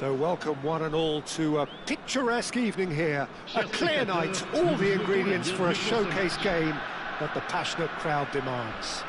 So welcome one and all to a picturesque evening here. A clear night, all the ingredients for a showcase game that the passionate crowd demands.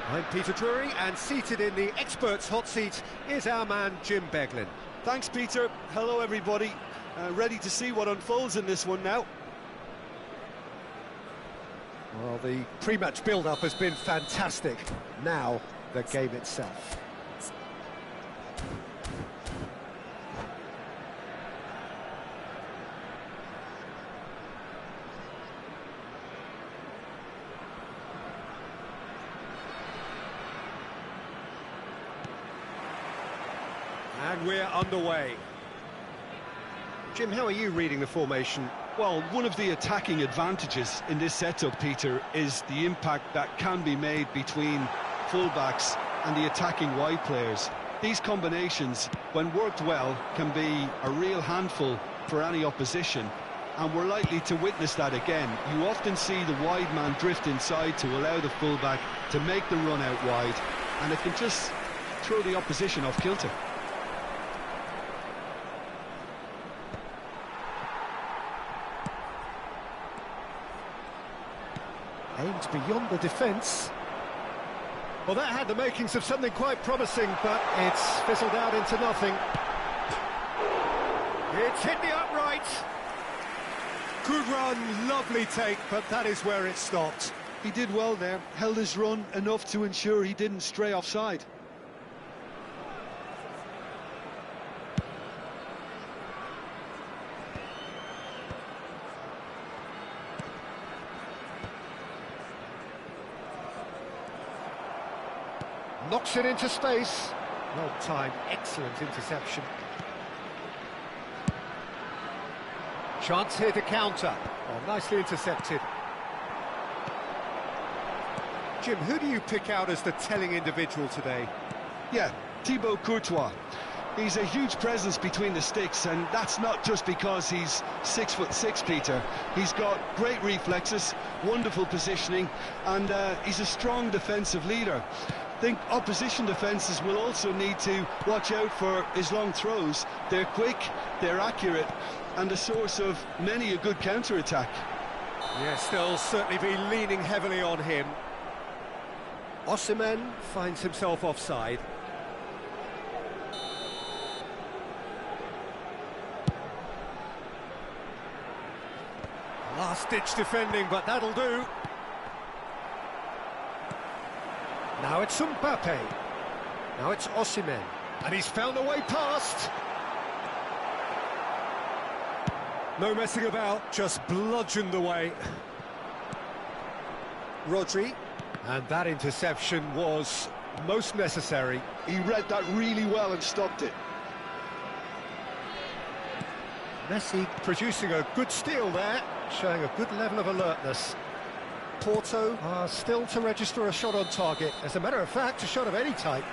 I'm Peter Drury, and seated in the experts' hot seat is our man Jim Beglin. Thanks, Peter. Hello, everybody. Ready to see what unfolds in this one now. Well, the pre-match build-up has been fantastic. Now, the game itself. And we're underway. Jim, how are you reading the formation? Well, one of the attacking advantages in this setup, Peter, is the impact that can be made between fullbacks and the attacking wide players. These combinations, when worked well, can be a real handful for any opposition, and we're likely to witness that again. You often see the wide man drift inside to allow the fullback to make the run out wide, and it can just throw the opposition off kilter. Aimed beyond the defence. Well, that had the makings of something quite promising, but it's fizzled out into nothing. It's hit the upright. Good run, lovely take, but that is where it stopped. He did well there, held his run enough to ensure he didn't stray offside. Knocks it into space. Well timed, excellent interception. Chance here to counter. Oh, nicely intercepted. Jim, who do you pick out as the telling individual today? Yeah, Thibaut Courtois. He's a huge presence between the sticks, and that's not just because he's 6'6", Peter. He's got great reflexes, wonderful positioning, and he's a strong defensive leader. I think opposition defences will also need to watch out for his long throws. They're quick, they're accurate, and a source of many a good counter-attack. Yes, they'll certainly be leaning heavily on him. Osimhen finds himself offside. Last-ditch defending, but that'll do. Now it's Mbappe. Now it's Osimhen. And he's found a way past. No messing about, just bludgeoned away. Rodri. And that interception was most necessary. He read that really well and stopped it. Messi producing a good steal there, showing a good level of alertness. Porto are still to register a shot on target. As a matter of fact, a shot of any type.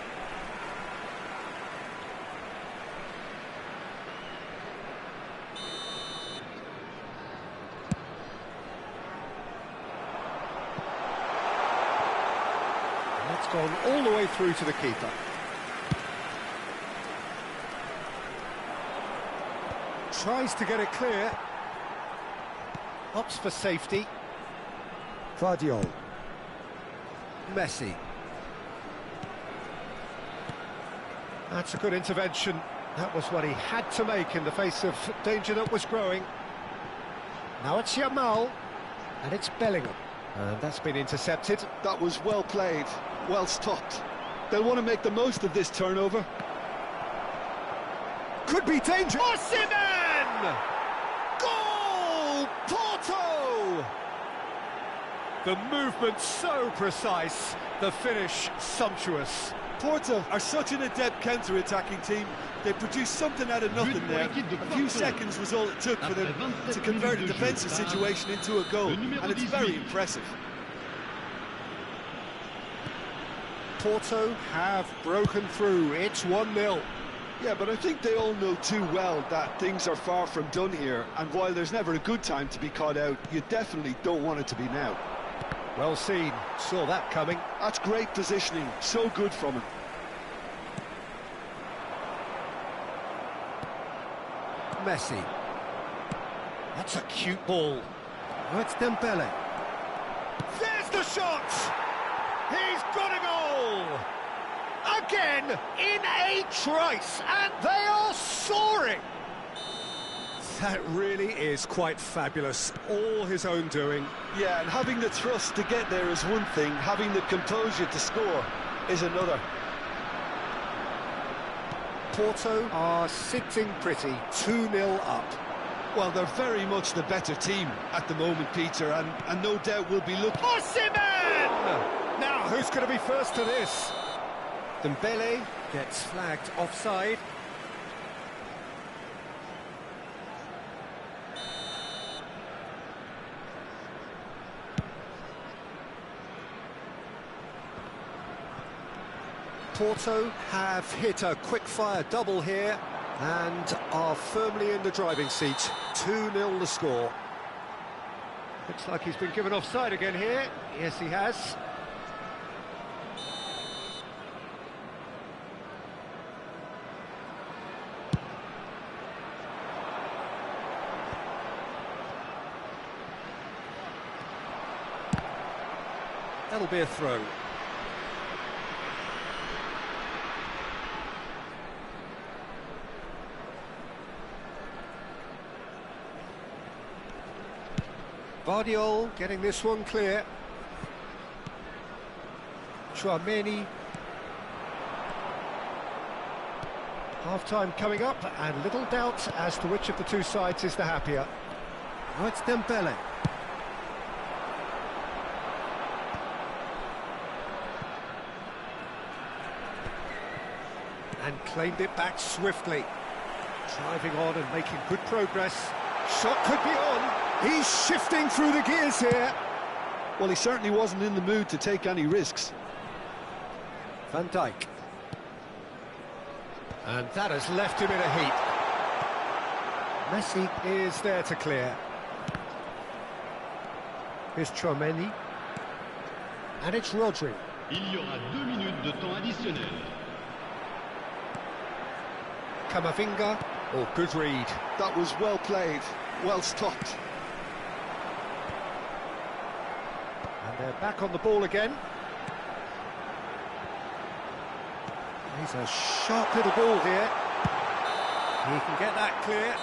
That's gone all the way through to the keeper. Tries to get it clear. Opts for safety. Guardiola. Messi. That's a good intervention. That was what he had to make in the face of danger that was growing. Now it's Yamal, and it's Bellingham. And that's been intercepted. That was well played, well stopped. They'll want to make the most of this turnover. Could be dangerous. Osimhen! Goal! Porto! The movement so precise, the finish sumptuous. Porto are such an adept counter-attacking team. They produced something out of nothing there. A few seconds was all it took for them to convert a defensive situation into a goal, and it's very impressive. Porto have broken through. It's 1-0. Yeah, but I think they all know too well that things are far from done here, and while there's never a good time to be caught out, you definitely don't want it to be now. Well seen, saw that coming. That's great positioning, so good from him. Messi. That's a cute ball. Oh, it's Dembele. There's the shot! He's got a goal! Again, in a trice, and they are soaring! That really is quite fabulous, all his own doing. Yeah, and having the thrust to get there is one thing, having the composure to score is another. Porto are sitting pretty, 2-0 up. Well, they're very much the better team at the moment, Peter, and no doubt will be looking... Osimhen! Now, who's going to be first to this? Dembele gets flagged offside. Porto have hit a quick-fire double here and are firmly in the driving seat. 2-0 the score. Looks like he's been given offside again here. Yes, he has. That'll be a throw. Guardiola getting this one clear. Chouameni. Half-time coming up, and little doubt as to which of the two sides is the happier. Now it's Dembele. And claimed it back swiftly. Driving on and making good progress. Shot could be on. He's shifting through the gears here. Well, he certainly wasn't in the mood to take any risks. Van Dijk. And that has left him in a heap. Messi is there to clear. Here's Chouameni. And it's Rodri. Il y aura 2 minutes de temps additionnel. Camavinga. Oh, good read. That was well played, well stopped. And they're back on the ball again. He's a sharp little ball here. He can get that clear.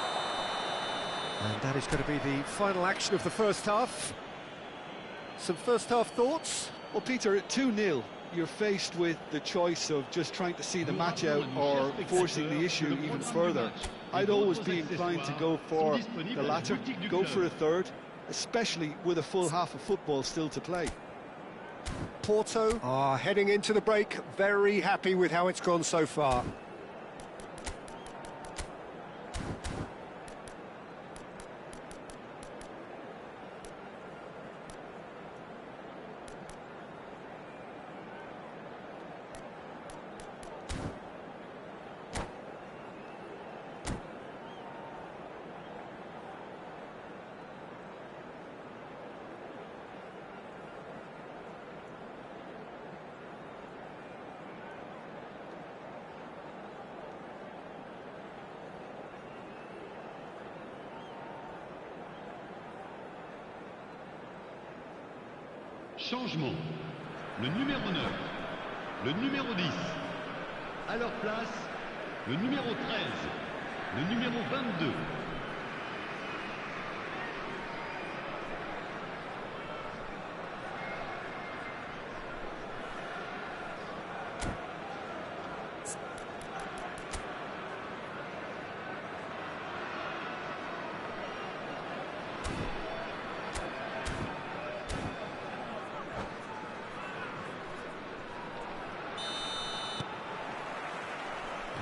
And that is going to be the final action of the first half. Some first half thoughts? Well, Peter, at 2-0, you're faced with the choice of just trying to see the match out or forcing the issue even further. I'd always be inclined to go for the latter, go for a third, especially with a full half of football still to play. Porto are heading into the break, very happy with how it's gone so far. Changement. Le numéro 9, le numéro 10. À leur place, le numéro 13, le numéro 22.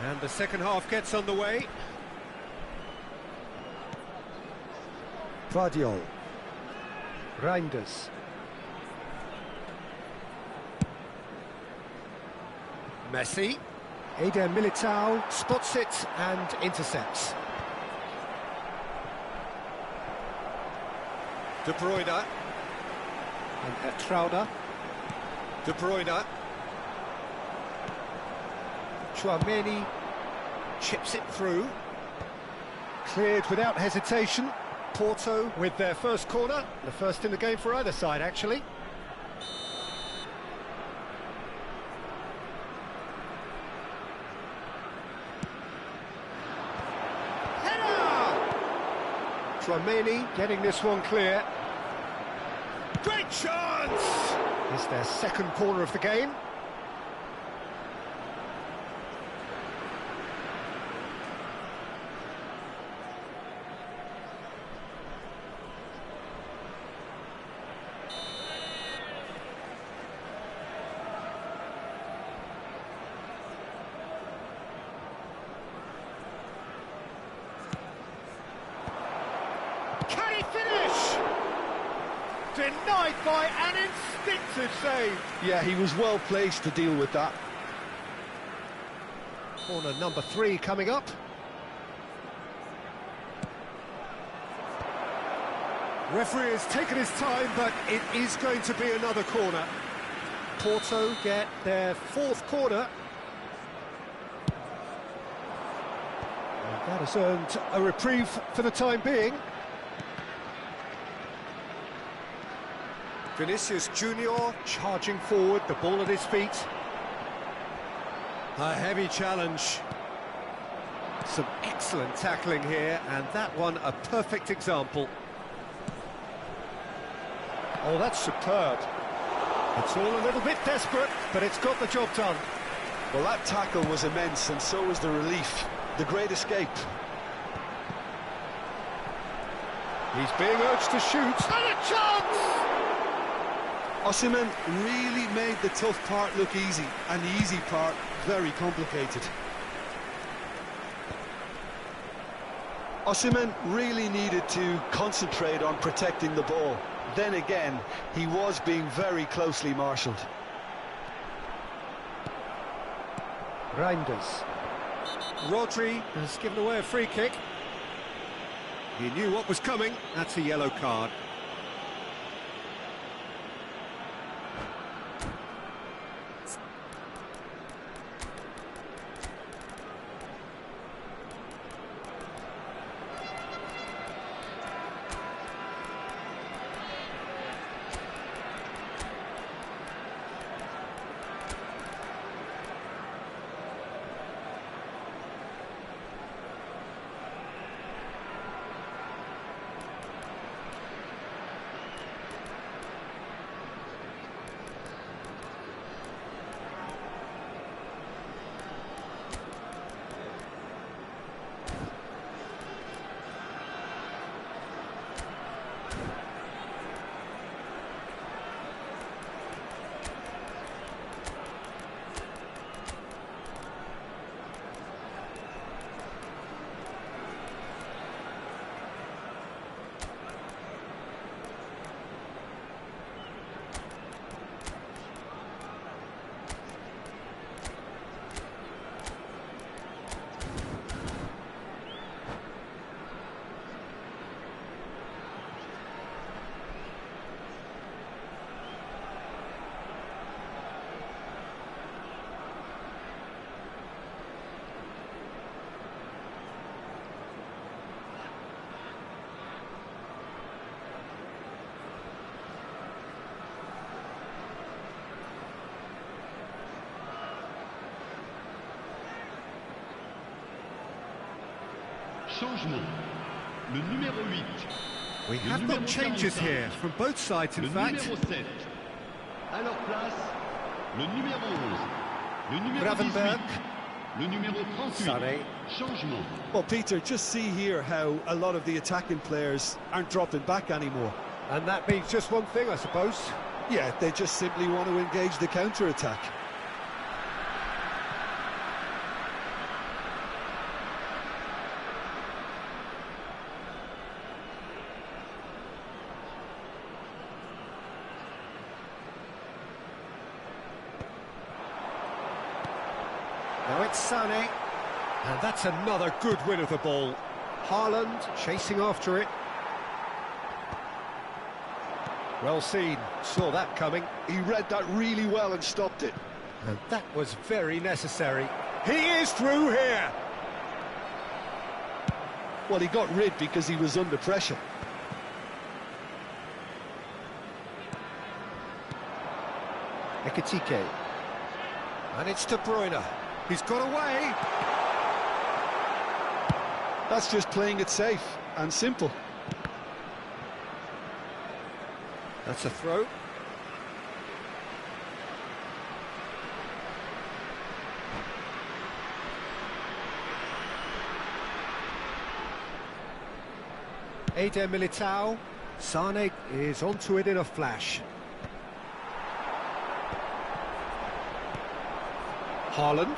And the second half gets underway. Guardiola. Reinders. Messi. Eder Militao spots it and intercepts. De Bruyne. And Etrauda. De Bruyne. Chouameni chips it through. Cleared without hesitation. Porto with their first corner. The first in the game for either side, actually. Header! Chouameni getting this one clear. Great chance! It's their second corner of the game. Can he finish? Denied by an instinctive save. Yeah, he was well placed to deal with that. Corner number 3 coming up. Referee has taken his time, but it is going to be another corner. Porto get their 4th corner. And that has earned a reprieve for the time being. Vinicius Junior charging forward, the ball at his feet. A heavy challenge. Some excellent tackling here, and that one a perfect example. Oh, that's superb. It's all a little bit desperate, but it's got the job done. Well, that tackle was immense, and so was the relief. The great escape. He's being urged to shoot. And a chance! Osimhen really made the tough part look easy, and the easy part very complicated. Osimhen really needed to concentrate on protecting the ball. Then again, he was being very closely marshalled. Reinders. Rodri has given away a free kick. He knew what was coming. That's a yellow card. Changement. Le numéro 8. We have got changes here from both sides, in fact. Le numéro 7. À leur place, le numéro 11. Le numéro Gravenberg. 18. Le numéro 38. Sané. Changement. Well, Peter, just see here how a lot of the attacking players aren't dropping back anymore. And that means just one thing, I suppose. Yeah, they just simply want to engage the counter-attack. Now it's Sané, and that's another good win of the ball. Haaland chasing after it. Well seen, saw that coming. He read that really well and stopped it. And that was very necessary. He is through here! Well, he got rid because he was under pressure. Ekitike. And it's De Bruyne. He's got away. That's just playing it safe and simple. That's a throw. Eder Militao. Sané is onto it in a flash. Haaland.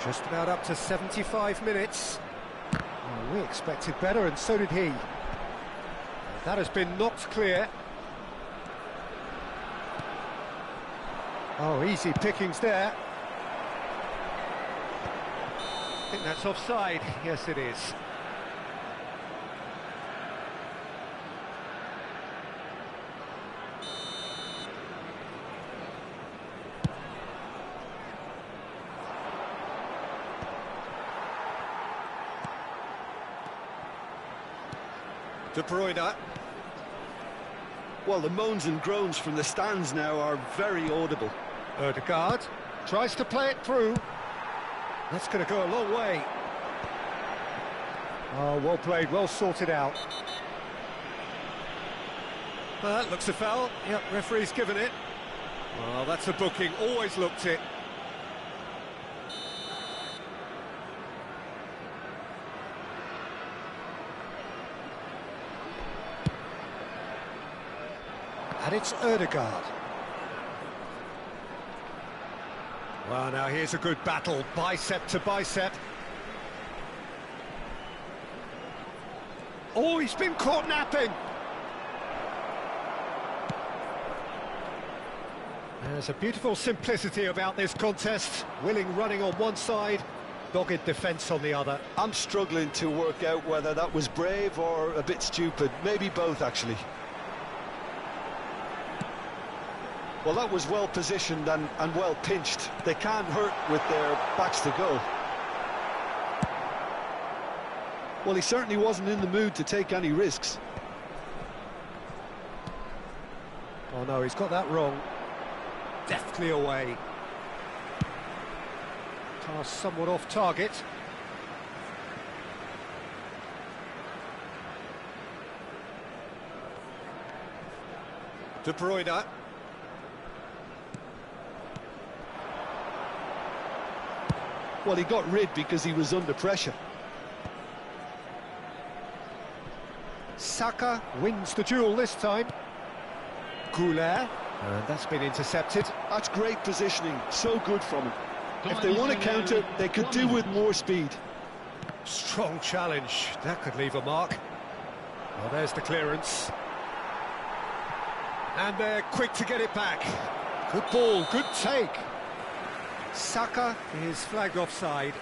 Just about up to 75 minutes. Oh, we expected better, and so did he. That has been knocked clear. Oh, easy pickings there. I think that's offside. Yes, it is. De Bruyne. Well, the moans and groans from the stands now are very audible. Ødegaard tries to play it through. That's going to go a long way. Oh, well played, well sorted out. Looks a foul. Yep, referee's given it. Well, that's a booking, always looked it. And it's Ødegaard. Well, now here's a good battle, bicep to bicep. Oh, he's been caught napping. There's a beautiful simplicity about this contest. Willing running on one side, dogged defence on the other. I'm struggling to work out whether that was brave or a bit stupid. Maybe both, actually. Well, that was well positioned and well pinched. They can't hurt with their backs to goal. Well, he certainly wasn't in the mood to take any risks. Oh no, he's got that wrong. Deftly away. Pass somewhat off target. De Bruyne. Well, he got rid because he was under pressure. Saka wins the duel this time. Goulet, and that's been intercepted. That's great positioning, so good from him. If they want to counter, they could do with more speed. Strong challenge, that could leave a mark. Well, there's the clearance. And they're quick to get it back. Good ball, good take. Saka is flagged offside.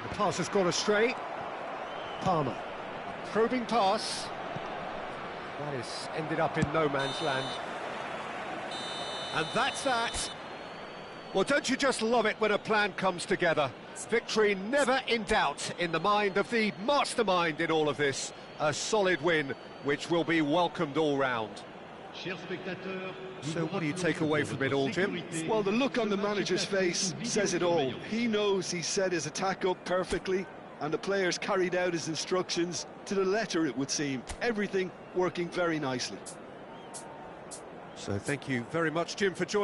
The pass has gone astray. Palmer. Probing pass. That is ended up in no man's land. And that's that. Well, don't you just love it when a plan comes together? Victory never in doubt in the mind of the mastermind in all of this. A solid win, which will be welcomed all round. So what do you take away from it all, Jim? Well, the look on the manager's face says it all. He knows he set his attack up perfectly, and the players carried out his instructions to the letter, it would seem. Everything working very nicely. So thank you very much, Jim, for joining.